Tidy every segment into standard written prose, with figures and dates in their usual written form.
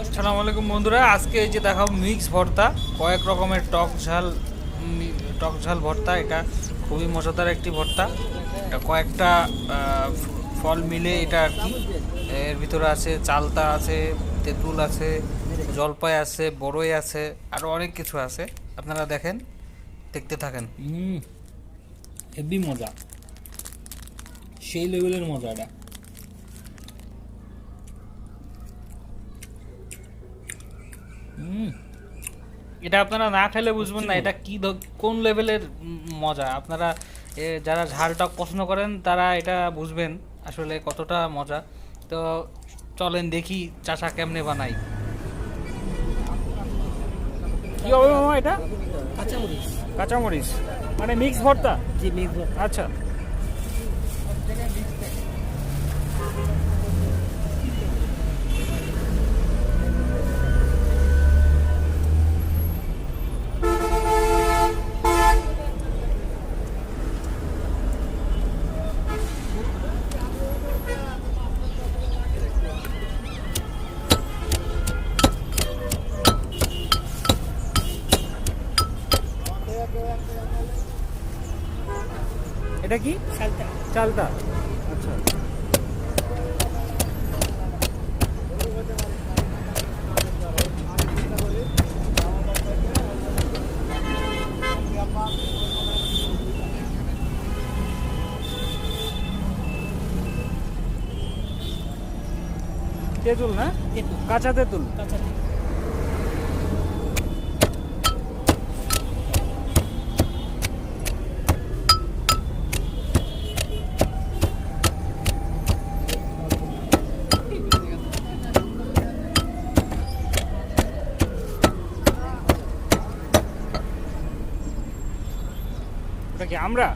আসসালামু আলাইকুম বন্ধুরা, আজকে এই যে দেখাবো মিক্স ভর্তা, কয়েক রকমের টক ঝাল ভর্তা। এটা খুবই মজাদার একটি ভর্তা। এটা কয়েকটা ফল মিলে এটা আর কি। এর ভিতরে আছে চালতা আছে, তেঁতুল আছে, জলপাই আছে, বড়ই আছে, আরও অনেক কিছু আছে। আপনারা দেখেন, দেখতে থাকেন। হেভি মজা, সেই লেভেলের মজা এটা। এটা আপনারা না খেলে বুঝবেন না এটা কি কোন লেভেলের মজা। আপনারা যারা ঝালটা পছন্দ করেন তারা এটা বুঝবেন আসলে কতটা মজা। তো চলেন দেখি চাচা কেমনে বানাই। কি হবে মামা এটা? কাঁচামরিচ। কাঁচামরিচ মানে মিক্স ভর্তা? জি, মিক্স ভর্তা। আচ্ছা, এটা কি? চালতা। চালতা, আচ্ছা। তেঁতুল না? তেঁতুল, কাঁচা তেঁতুল। কাঁচা তেঁতুল। ওটা কি আমরা?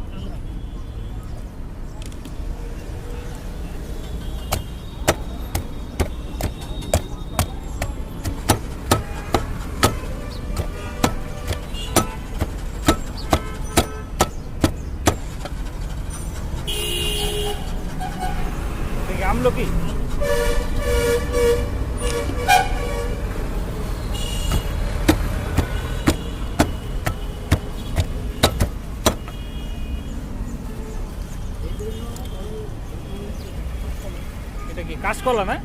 আমলকি। এটা কি কাঁচকলা না?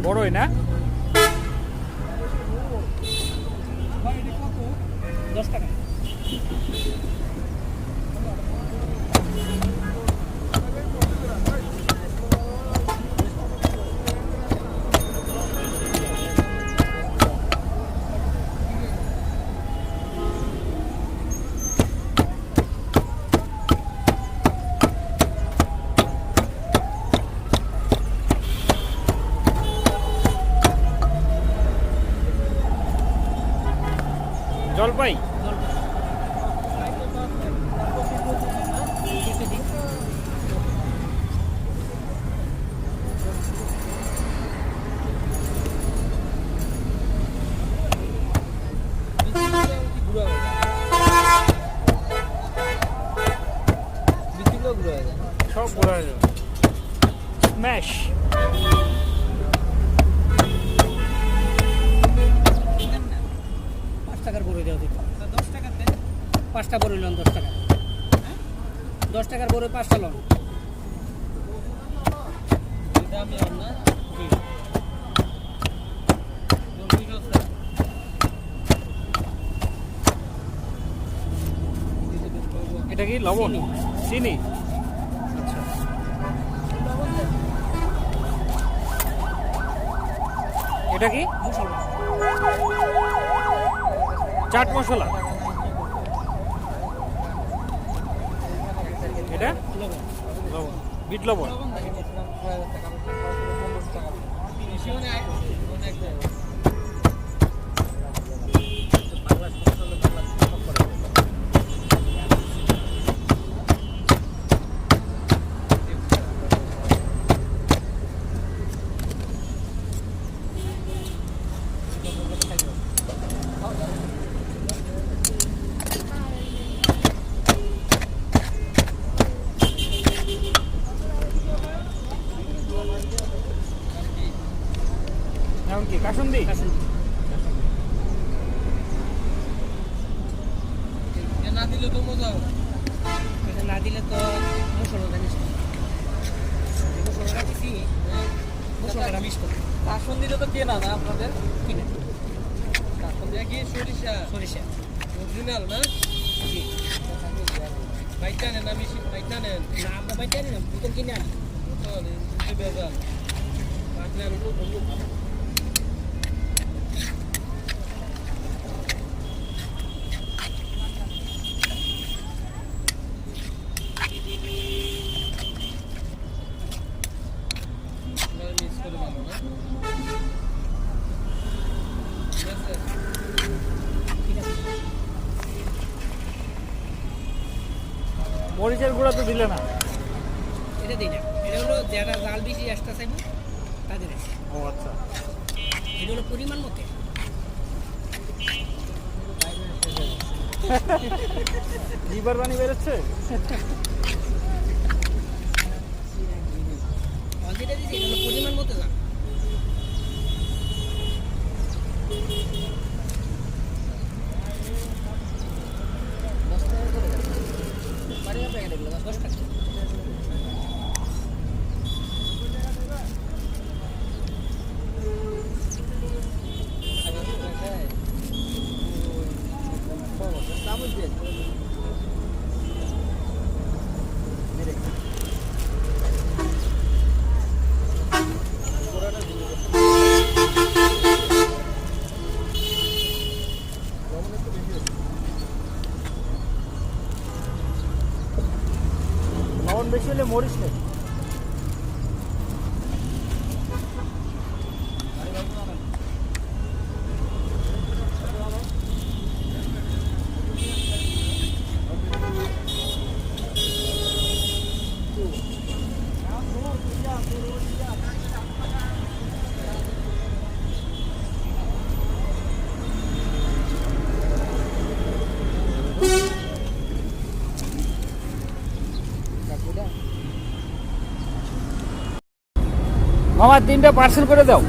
বড়ই না? 10 টাকা। জলপাই। সব গুঁড়ো হয়ে যাবে। স্ম্যাশ। 5 টাকার বড়ই দেওয়া দিত। 10 টাকাতে 5টা বড়ই লন, 10 টাকা। 10 টাকার বড়ই 5টা লন। এটা কি লবণ? চিনি। আচ্ছা, এটা কি? মশলা। চাট মশলা। এটা লবণ। লবণ, বিট লবণ। কাসুন্দি? কাসুন্দি। এটা না দিলে তো মজা হবে। এটা না দিলে তো মশলাটা মিস করবে। মশলাটা দিছি, মশলাটা মিস করবে। কাসুন্দি দিলে তো কেনা না আপনাদের? কিনে কাসুন্দি কি সরিষা? সরিষা। অরিজিনাল না? জি। বাইটা নেন, আমি বাইটা নেন। না আমরা বাইরে আনি না, বোতল কিনে আনি। বোতল, এই বেজাল। পাকলে আর মিক্স করে ভালো না? ঠিক আছে? ঠিক আছে। মরিচের গুঁড়া তো দিলে না। এটা দিই না। এটা হলো যারা জাল বেশি এক্সট্রা চাইব তাদের আছে। ও আচ্ছা। এটা হলো পরিমাণ মতে। লিভার পানি বেরোচ্ছে? যেটা দিচ্ছি এটা হলো পরিমাণ মতো জাল। দশ টাকা। লবণ বেশি হলে মরিচ নেই। মামা 3টা পার্সেল করে দাও।